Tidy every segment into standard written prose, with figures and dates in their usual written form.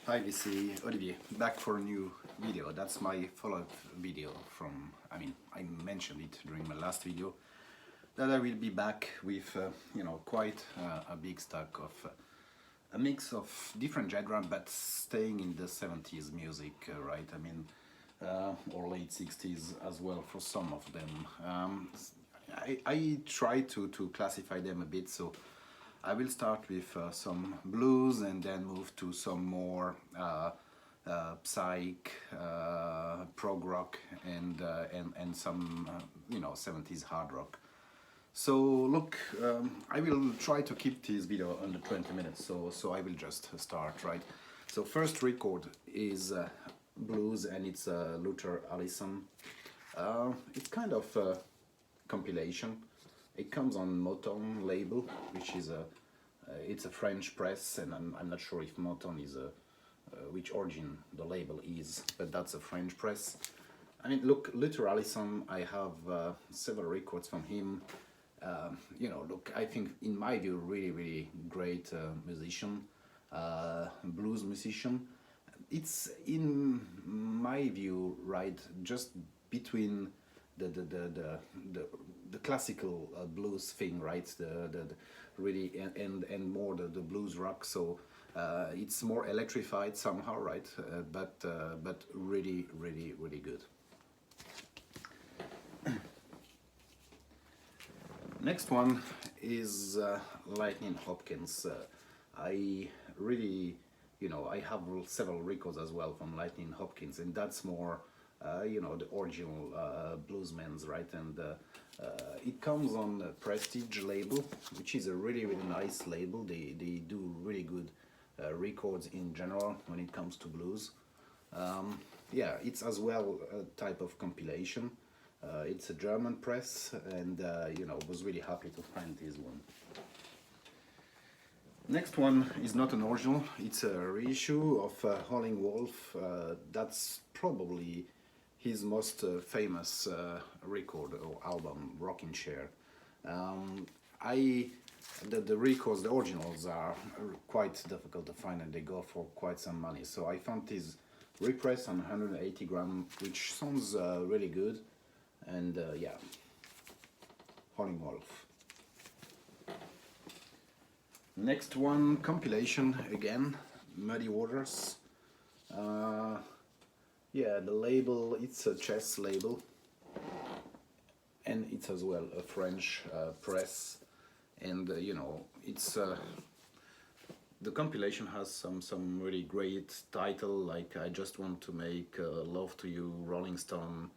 Hi, this is Olivier, back for a new video. That's my follow-up video from, I mentioned it during my last video, that I will be back with, quite a big stack of a mix of different genre, but staying in the 70s music, right? Or late 60s as well for some of them. I try to classify them a bit, so I will start with some blues and then move to some more psych, prog rock, and some 70s hard rock. So look, I will try to keep this video under 20 minutes, so I will just start, right? So first record is blues, and it's Luther Allison. It's kind of a compilation. It comes on Motown label, which is it's a French press, and I'm not sure if Motown is which origin the label is, but that's a French press. Look, Luther Allison, I have several records from him. Look, I think in my view, really great musician, blues musician. It's in my view, right, just between the classical blues thing, right? The really and more the blues rock. So it's more electrified somehow, right? But really good. Next one is Lightning Hopkins. I really, I have several records as well from Lightning Hopkins, and that's more the original bluesmen's, right? And it comes on the Prestige label, which is a really nice label. They do really good records in general when it comes to blues. Yeah, it's as well a type of compilation. It's a German press, and was really happy to find this one. Next one is not an original, it's a reissue of Howling Wolf. That's probably his most famous record or album, Rockin' Chair. The records, the originals, are quite difficult to find, and they go for quite some money. So I found this repress on 180 gram, which sounds really good. And yeah, Howling Wolf. Next one, compilation again, Muddy Waters. Yeah, the label, it's a chess label, and it's as well a French press, and it's the compilation has some really great title, like I Just Want to Make Love to You, Rolling Stone,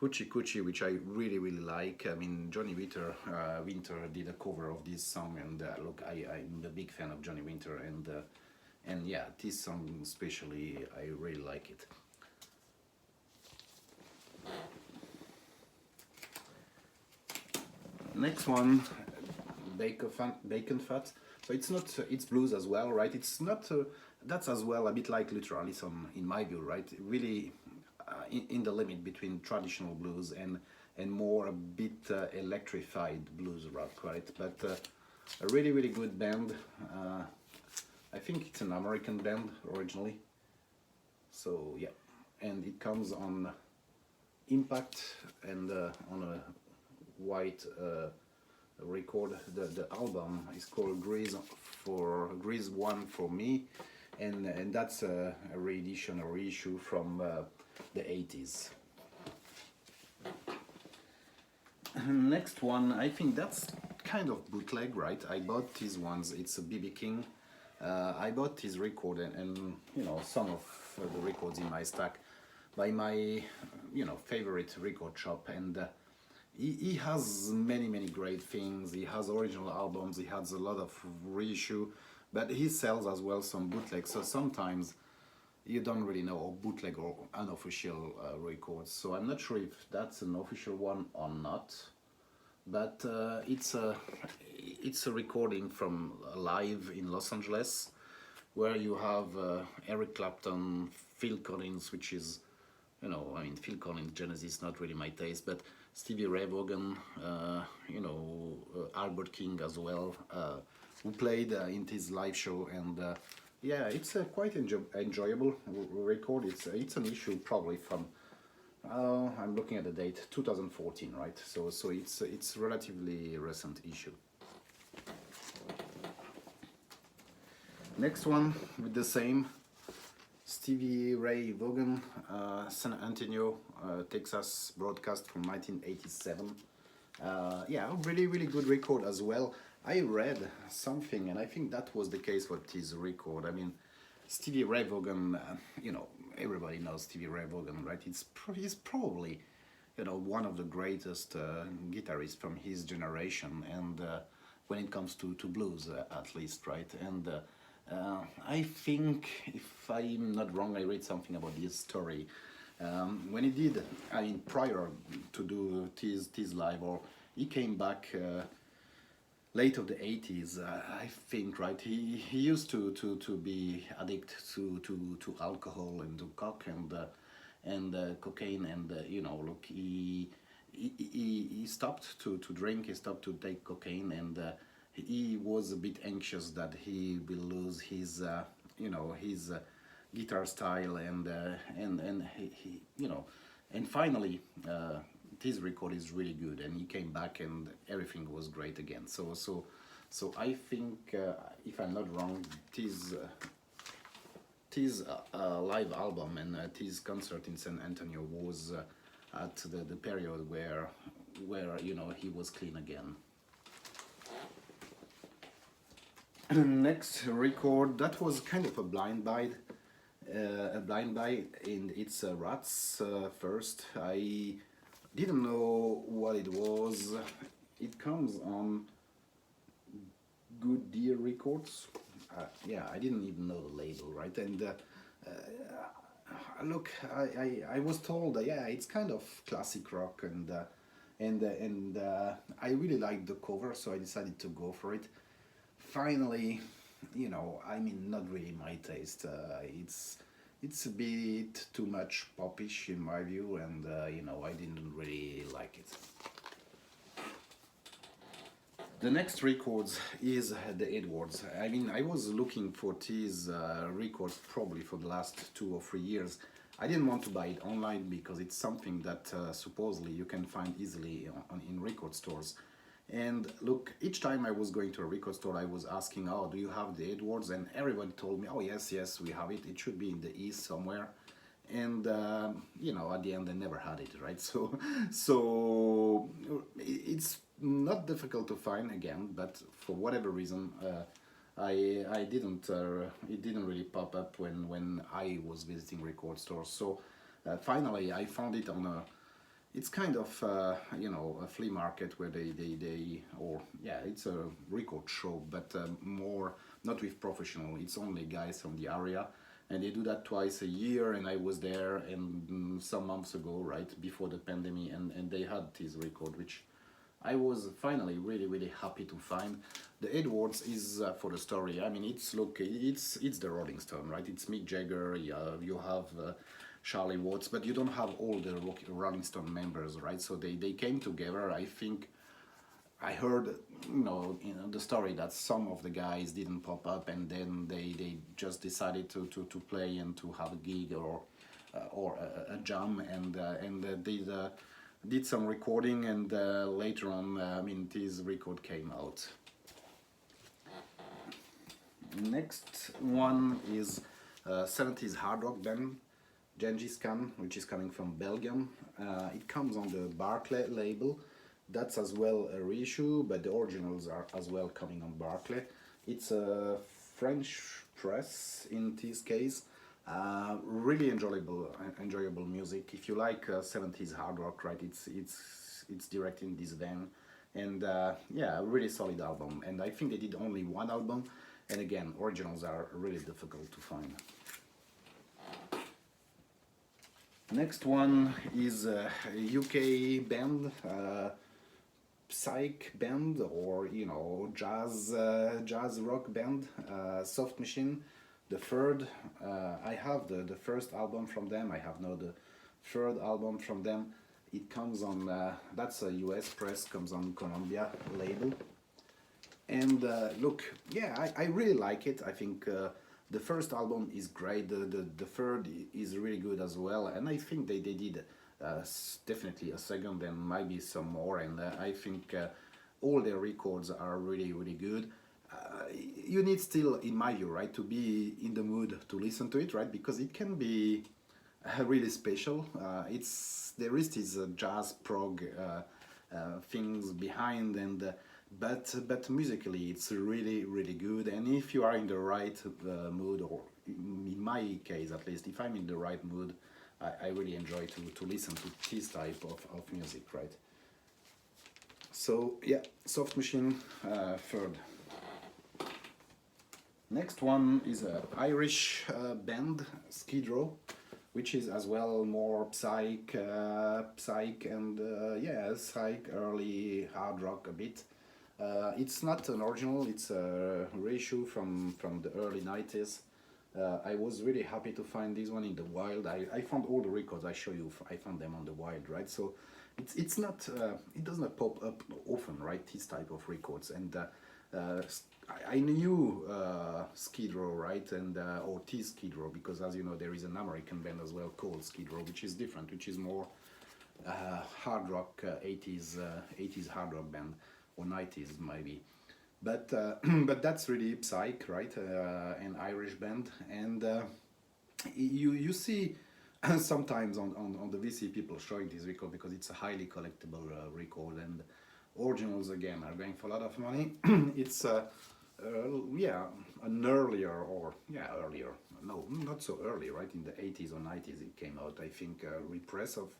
Hoochie Coochie, which I really like. Johnny Winter did a cover of this song, and look, I'm a big fan of Johnny Winter, and yeah, this song especially, I really like it. Next one, Bacon Fat. So it's not, it's blues as well, right? It's not, that's as well a bit like Luther Allison in my view, right? Really in the limit between traditional blues and more a bit electrified blues rock, right? But a really good band. I think it's an American band originally. So yeah, and it comes on Impact and on a white record. The album is called Grease 1 for Me, and that's a reedition or reissue from the 80s. Next one, I think that's kind of bootleg, right? I bought these ones. It's a BB King. I bought his record and some of the records in my stack by my favorite record shop, and he has many great things. He has original albums, he has a lot of reissue, but he sells as well some bootlegs, so sometimes you don't really know bootleg or unofficial records. So I'm not sure if that's an official one or not, but it's a recording from live in Los Angeles, where you have Eric Clapton, Phil Collins, which is, Phil Collins, Genesis, not really my taste, but Stevie Ray Vaughan, Albert King as well, who played in his live show, and yeah, it's a quite enjoyable record. It's an issue probably from I'm looking at the date 2014, right? So it's relatively recent issue. Next one with the same Stevie Ray Vaughan, San Antonio, Texas, broadcast from 1987. Yeah, really good record as well. I read something, and I think that was the case for this record. I mean, Stevie Ray Vaughan, everybody knows Stevie Ray Vaughan, right? He's probably, one of the greatest guitarists from his generation, and when it comes to blues, at least, right? And I think, if I'm not wrong, I read something about his story. When he did, I mean, prior to do Tease Live, or he came back late of the 80s, I think, right? He used to be addicted to alcohol and to coke and cocaine, and look, he stopped to drink, he stopped to take cocaine, and he was a bit anxious that he will lose his his guitar style, and he and finally this record is really good, and he came back and everything was great again. So I think, if I'm not wrong, this live album and this concert in San Antonio was at the period where he was clean again. Next record, that was kind of a blind buy, and it's Rats. First, I didn't know what it was. It comes on Good Deer Records. Yeah, I didn't even know the label, right? And look, I was told that, yeah, it's kind of classic rock, and I really liked the cover, so I decided to go for it. Finally, I mean, not really my taste. It's a bit too much popish in my view, and I didn't really like it. The next records is the Edwards. I mean, I was looking for these records probably for the last 2 or 3 years. I didn't want to buy it online because it's something that supposedly you can find easily in record stores. And look, each time I was going to a record store, I was asking, oh, do you have the Edwards? And everybody told me, oh, yes, we have it. It should be in the East somewhere. And, at the end, I never had it, right? So it's not difficult to find again, but for whatever reason, I didn't, it didn't really pop up when I was visiting record stores. So finally, I found it on it's kind of a flea market where it's a record show, but more not with professional. It's only guys from the area, and they do that twice a year. And I was there and some months ago, right before the pandemic, and they had this record, which I was finally really happy to find. The Edwards is for the story. I mean, it's the Rolling Stone, right? It's Mick Jagger. You have Charlie Watts, but you don't have all the Rolling Stone members, right? So they came together. I think I heard, the story that some of the guys didn't pop up, and then they just decided to play and to have a gig or a jam, and did some recording, and later on, this record came out. Next one is 70s hard rock band, Gengis Khan, which is coming from Belgium. It comes on the Barclay label. That's as well a reissue, but the originals are as well coming on Barclay. It's a French press in this case. Really enjoyable music. If you like 70s hard rock, right? It's direct in this vein, and yeah, a really solid album. And I think they did only one album, and again, originals are really difficult to find. Next one is a UK band, Psych band, or jazz rock band, Soft Machine. The third, I have the first album from them. I have now the third album from them. It comes on that's a US press, comes on Columbia label. And look, yeah, I really like it. I think The first album is great. The third is really good as well, and I think they did definitely a second and maybe some more. And I think all their records are really good. You need still, in my view, right, to be in the mood to listen to it, right, because it can be really special. It's there is this jazz prog things behind, and but musically it's really good. And if you are in the right mood, or in my case at least, if I'm in the right mood, I really enjoy to listen to this type of music, right? So yeah, Soft Machine third. Next one is a Irish band, Skid Row, which is as well more psych, and yeah, psych, early hard rock a bit. It's not an original; it's a reissue from the early 90s. I was really happy to find this one in the wild. I found all the records I show you. I found them on the wild, right? So it's not it does not pop up often, right? This type of records, and I knew Skid Row, right, and or T Skid Row, because as you know there is an American band as well called Skid Row, which is different, which is more hard rock 80s hard rock band, or 90s maybe. But but that's really Psych, right? An Irish band, and you see sometimes on the VC people showing this record because it's a highly collectible record, and originals again are going for a lot of money. It's yeah, an earlier, or yeah, earlier, no, not so early, right? In the 80s or 90s it came out, I think, repress of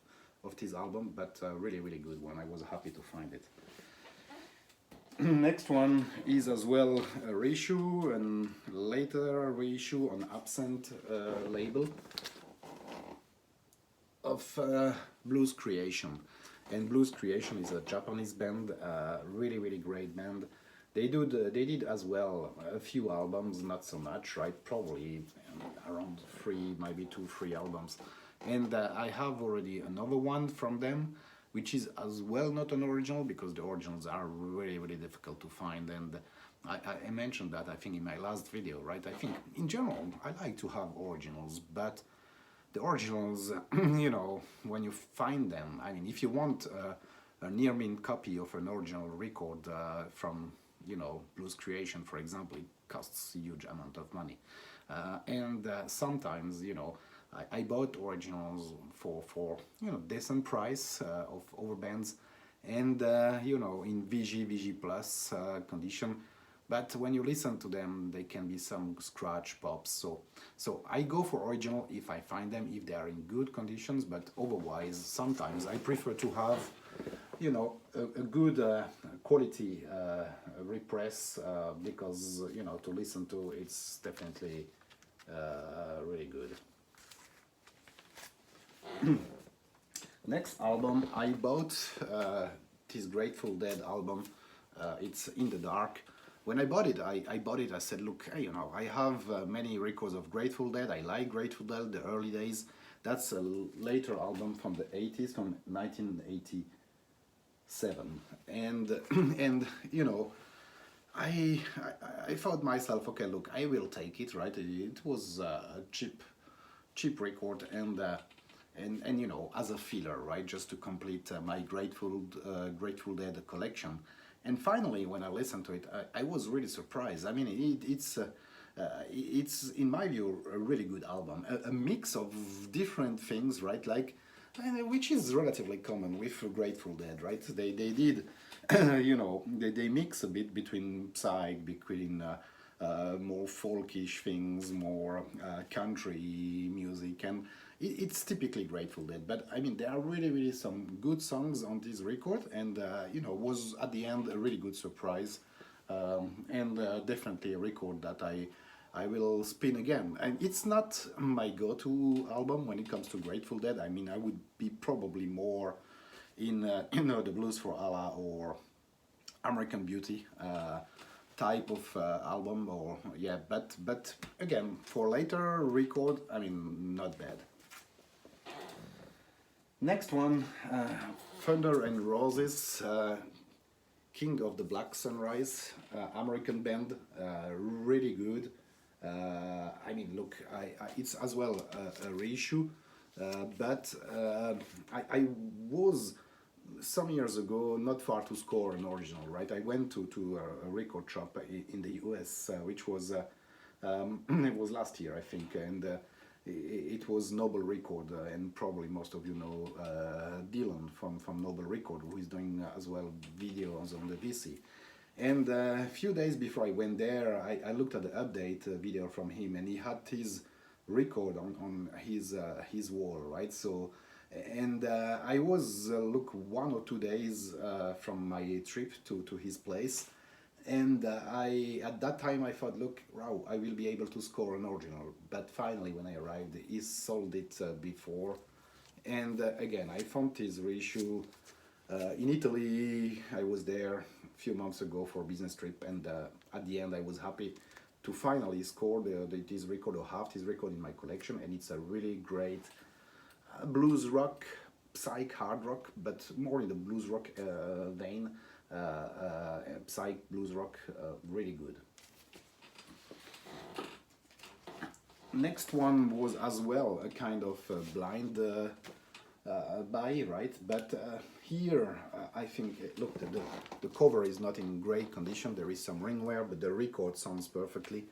this album, but really good one. I was happy to find it. Next one is as well a reissue, and later reissue on Absent label of Blues Creation. And Blues Creation is a Japanese band, really great band. They did as well a few albums, not so much, right? Probably around three, maybe 2-3 albums. And I have already another one from them, which is as well not an original, because the originals are really difficult to find. And I mentioned that, I think, in my last video, right? I think in general I like to have originals, but the originals, you know, when you find them, I mean, if you want a near mint copy of an original record from, you know, Blues Creation, for example, it costs a huge amount of money. And sometimes, you know, I bought originals for you know, decent price of other bands, and you know, in VG plus condition. But when you listen to them, they can be some scratch pops. So I go for original if I find them, if they are in good conditions. But otherwise, sometimes I prefer to have, you know, a good quality repress, because, you know, to listen to, it's definitely really good. Next album I bought, this Grateful Dead album. It's In the Dark. When I bought it, I said, look, hey, you know, I have many records of Grateful Dead. I like Grateful Dead, the early days. That's a later album from the 80s, from 1987. And and you know, I thought myself, okay, look, I will take it, right? It was a cheap record, and you know, as a filler, right, just to complete my Grateful Dead collection. And finally, when I listened to it, I was really surprised. I mean, it's in my view a really good album, a mix of different things, right? Like, which is relatively common with Grateful Dead, right? They did, you know, they mix a bit between Psych, between more folkish things, more country music, and it's typically Grateful Dead. But I mean, there are really some good songs on this record, and you know, was at the end a really good surprise, and definitely a record that I will spin again. And it's not my go-to album when it comes to Grateful Dead. I mean, I would be probably more in you know, the Blues for Allah or American Beauty type of album, or yeah. But again, for later record, I mean, not bad. Next one, Thunder and Roses, King of the Black Sunrise, American band, really good. I mean, look, it's as well a reissue, but I was some years ago not far to score an original, right? I went to a record shop in the US, which was it was last year, I think, and it was Noble Record, and probably most of you know Dylan from Noble Record, who is doing as well videos on the VC. And a few days before I went there, I looked at the update video from him, and he had his record on his wall, right? So, and I was look 1 or 2 days from my trip to his place, and I at that time I thought, look, wow, I will be able to score an original. But finally, when I arrived, he sold it before, and again I found his reissue in Italy. I was there a few months ago for a business trip, and at the end I was happy to finally score this record, or have this record in my collection, and it's a really great blues rock, psych hard rock, but more in the blues rock vein. Psych blues rock, really good. Next one was as well a kind of blind buy, right? But here I think, look, the cover is not in great condition. There is some ring wear, but the record sounds perfectly.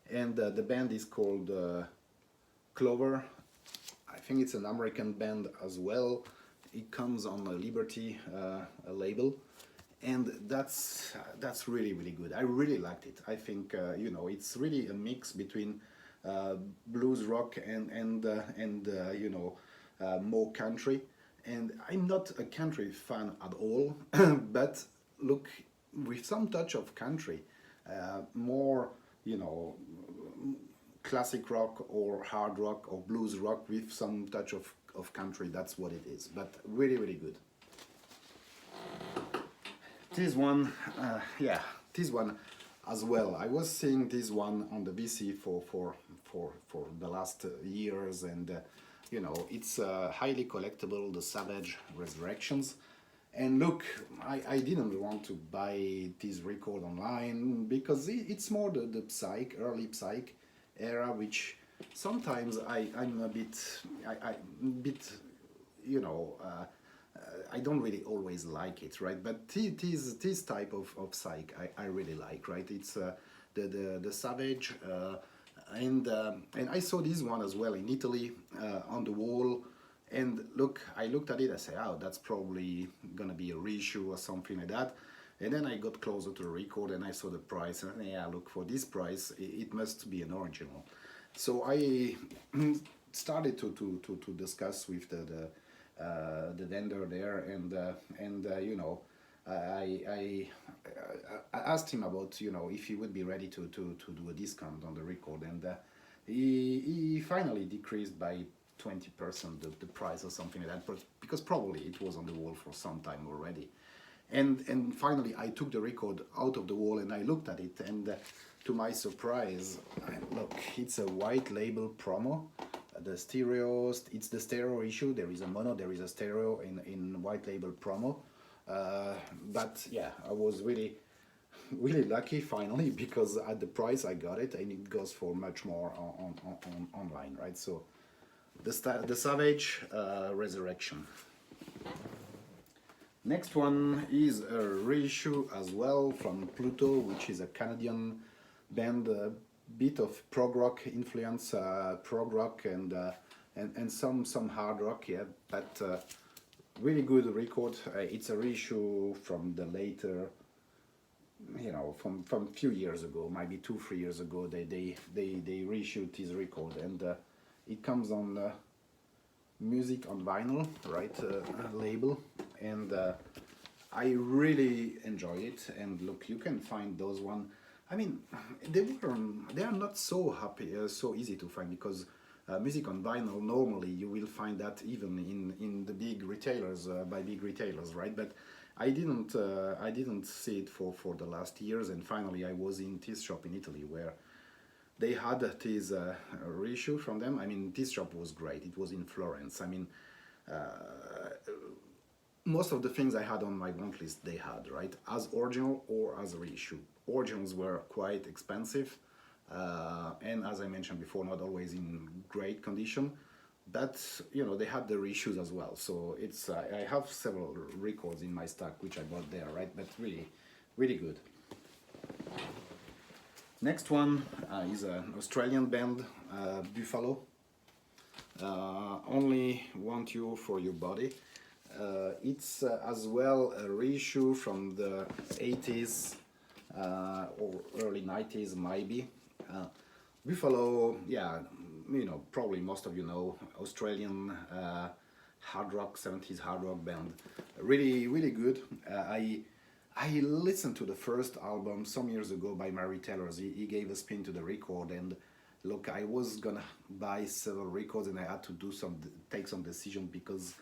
And the band is called Clover. I think it's an American band as well. It comes on a Liberty a label, and that's really good. I really liked it. I think you know, it's really a mix between blues rock and you know, more country. And I'm not a country fan at all, but look, with some touch of country, more, you know, classic rock or hard rock or blues rock with some touch of country. That's what it is, but really good. This one, yeah, this one as well. I was seeing this one on the VC for the last years, and you know, it's highly collectible, the Savage Resurrections. And look, I didn't want to buy this record online because it's more the Psych, early Psych era, which sometimes I'm a bit, you know, I don't really always like it, right? But this type of Psych I really like, right? It's the Savage, and I saw this one as well in Italy on the wall. And look, I looked at it, I said, oh, that's probably gonna be a reissue or something like that. And then I got closer to the record and I saw the price, and yeah, look, for this price, it must be an original. So I started to discuss with the vendor there, and you know, I asked him about, you know, if he would be ready to do a discount on the record, and he finally decreased by 20% the price or something like that, but because probably it was on the wall for some time already. And finally I took the record out of the wall and I looked at it, and to my surprise, look, it's a white label promo. The stereos, it's the stereo issue. There is a mono, there is a stereo in white label promo. But yeah, I was really lucky finally, because at the price I got it, and it goes for much more on online, right? So the Savage Resurrection. Next one is a reissue as well from Pluto, which is a Canadian band, a bit of prog rock influence, prog rock and some hard rock, yeah, but really good record. It's a reissue from the later, you know, from a few years ago, maybe 2-3 years ago. They reissued this record, and it comes on Music on Vinyl, right, label, and I really enjoy it. And look, you can find those one. I mean, they are not so happy, so easy to find, because Music on Vinyl, normally you will find that even in the big retailers, by big retailers, right? But I didn't see it for the last years, and finally I was in this shop in Italy where they had this reissue from them. I mean, this shop was great. It was in Florence. I mean, most of the things I had on my want list they had, right, as original or as a reissue. Originals were quite expensive, and as I mentioned before, not always in great condition, but you know they had their issues as well. So it's I have several records in my stack which I bought there, right? But really, really good. Next one is an Australian band, Buffalo. Only Want You for Your Body. It's as well a reissue from the 80s or early 90s maybe. Buffalo, yeah, you know, probably most of you know, Australian hard rock, 70s hard rock band. Really, really good. I listened to the first album some years ago by Mary Taylor's. He gave a spin to the record, and look, I was gonna buy several records, and I had to take some decision because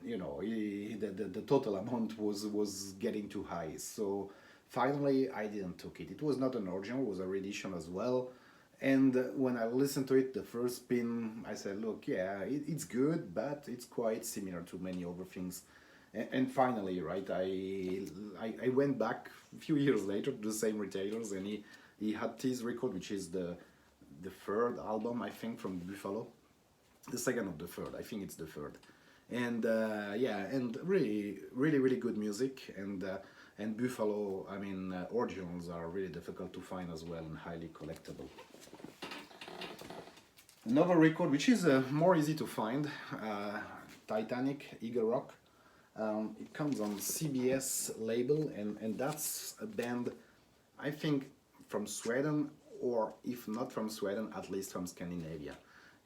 you know the total amount was getting too high. So finally, I didn't took it. It was not an original; it was a reedition as well. And when I listened to it, the first spin, I said, look, yeah, it's good, but it's quite similar to many other things. And finally, right, I went back a few years later to the same retailers, and he had this record, which is the third album, I think, from Buffalo. The second of the third, I think it's the third. And yeah, and really, really, really good music. And Buffalo, I mean, originals are really difficult to find as well and highly collectible. Another record, which is more easy to find, Titanic, Eagle Rock. It comes on CBS label, and that's a band, I think, from Sweden, or if not from Sweden, at least from Scandinavia.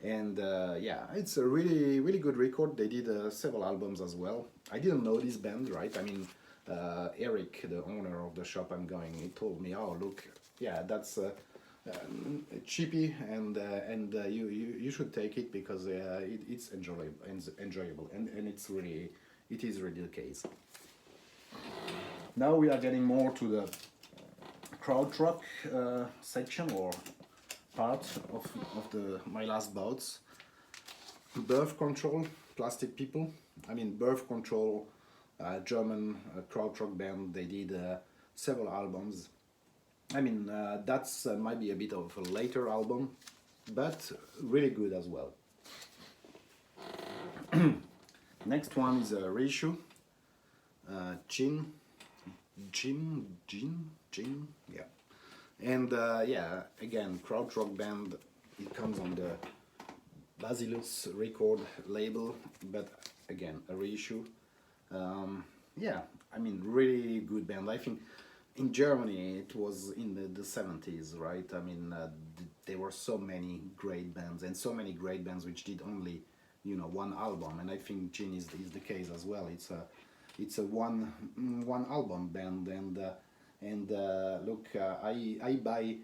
And yeah, it's a really, really good record. They did several albums as well. I didn't know this band, right? I mean, Eric, the owner of the shop I'm going, he told me, oh, look, yeah, that's cheapy, and you should take it because it's enjoyable, and it is really the case. Now we are getting more to the Krautrock section or part of my last bouts. Birth Control, Plastic People. I mean, Birth Control, German Krautrock band. They did several albums. I mean, that's might be a bit of a later album, but really good as well. Next one is a reissue. Gin, yeah. And yeah, again, Krautrock band. It comes on the Basilus record label, but again, a reissue. Yeah, I mean, really good band. I think in Germany it was in the 70s, right? I mean, there were so many great bands, and so many great bands which did only, you know, one album. And I think Gin is the case as well. It's a one album band, and look, I buy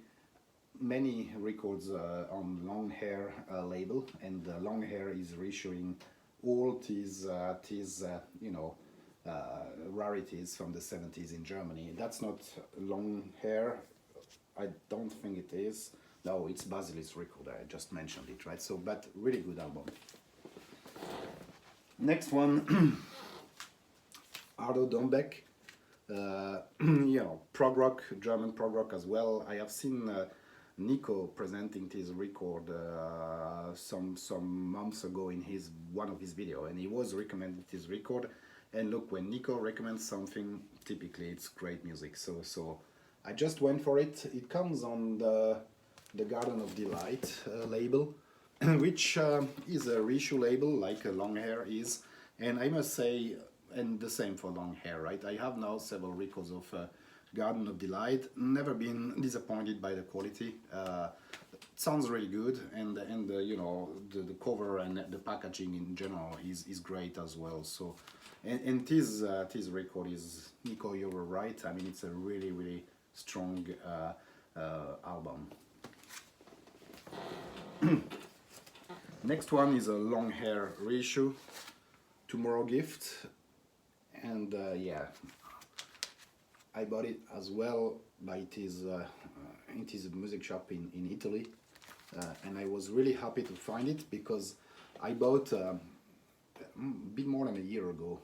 many records on Long Hair label, and Long Hair is reissuing all these you know, rarities from the 70s in Germany. That's not Long Hair, I don't think it is. No, it's Basilis record, I just mentioned it, right? So, but really good album. Next one, Ardo Dombeck. You know, prog rock, German prog rock as well. I have seen Nico presenting this record some months ago in one of his video, and he was recommending this record. And look, when Nico recommends something, typically it's great music. So I just went for it. It comes on the Garden of Delight label, which is a reissue label like Long Hair is. And I must say, and the same for Long Hair, right? I have now several records of Garden of Delight. Never been disappointed by the quality. It sounds really good, and you know, the cover and the packaging in general is great as well. So, and this record is, Nico, you were right. I mean, it's a really strong album. Next one is a Long Hair reissue, Tomorrow Gift. And yeah, I bought it as well by this music shop in Italy, and I was really happy to find it because I bought a bit more than a year ago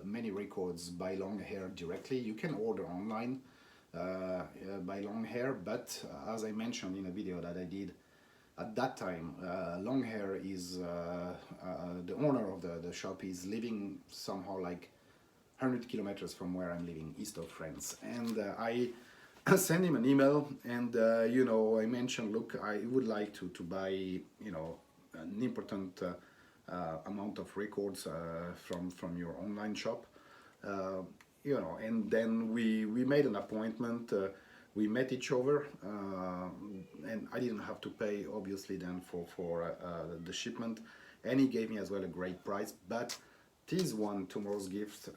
many records by Long Hair directly. You can order online, by Long Hair, but as I mentioned in a video that I did at that time, Long Hair is the owner of the shop is living somehow like 100 kilometers from where I'm living, east of France, and I sent him an email, and you know, I mentioned, look, I would like to buy, you know, an important amount of records from your online shop, you know, and then we made an appointment. We met each other, and I didn't have to pay obviously then for the shipment, and he gave me as well a great price. But this one, tomorrow's gift,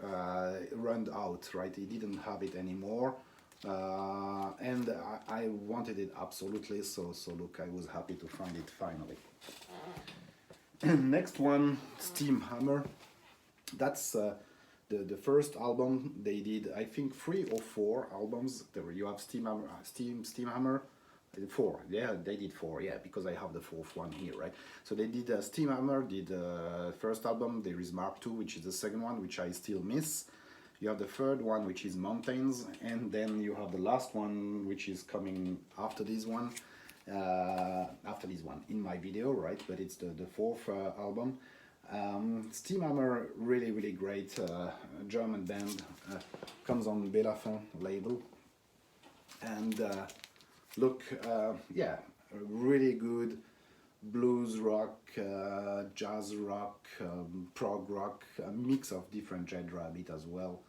ran out, right? He didn't have it anymore, and I wanted it absolutely. So look, I was happy to find it finally. Next one, Steamhammer. That's the first album they did. I think 3 or 4 albums. There you have Steamhammer. 4, yeah, they did 4, yeah, because I have the 4th one here, right? So they did Steamhammer, did first album. There is Mark II, which is the second one, which I still miss. You have the third one, which is Mountains, and then you have the last one, which is coming after this one. In my video, right? But it's the 4th album. Steamhammer, really great German band, comes on Belafon label, and look, yeah, really good blues rock, jazz rock, prog rock, a mix of different genre a bit as well.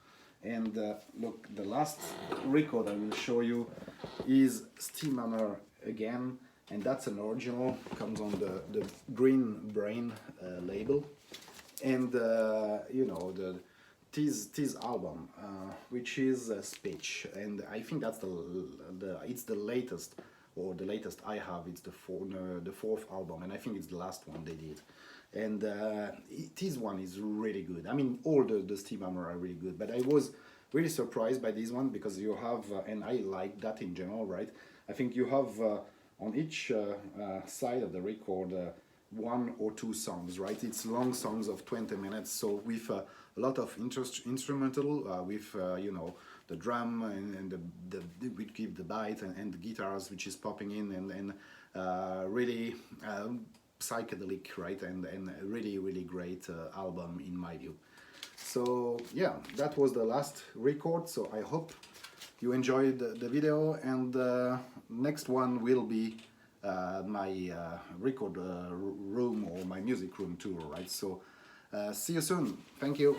And look, the last record I will show you is Steamhammer again, and that's an original, comes on the Green Brain label. And you know, this album, which is Speech, and I think that's it's the latest, or the latest I have. It's the 4th album, and I think it's the last one they did. And this one is really good. I mean, all the Steamhammer are really good, but I was really surprised by this one because you have, and I like that in general, right? I think you have on each side of the record 1 or 2 songs, right? It's long songs of 20 minutes, so with a lot of instrumental, with you know, the drum and the we give the bite and the guitars which is popping in, and really psychedelic, right? And a really great album in my view. So yeah, that was the last record. So I hope you enjoyed the video, and next one will be my record room, or my music room tour, right? So see you soon. Thank you.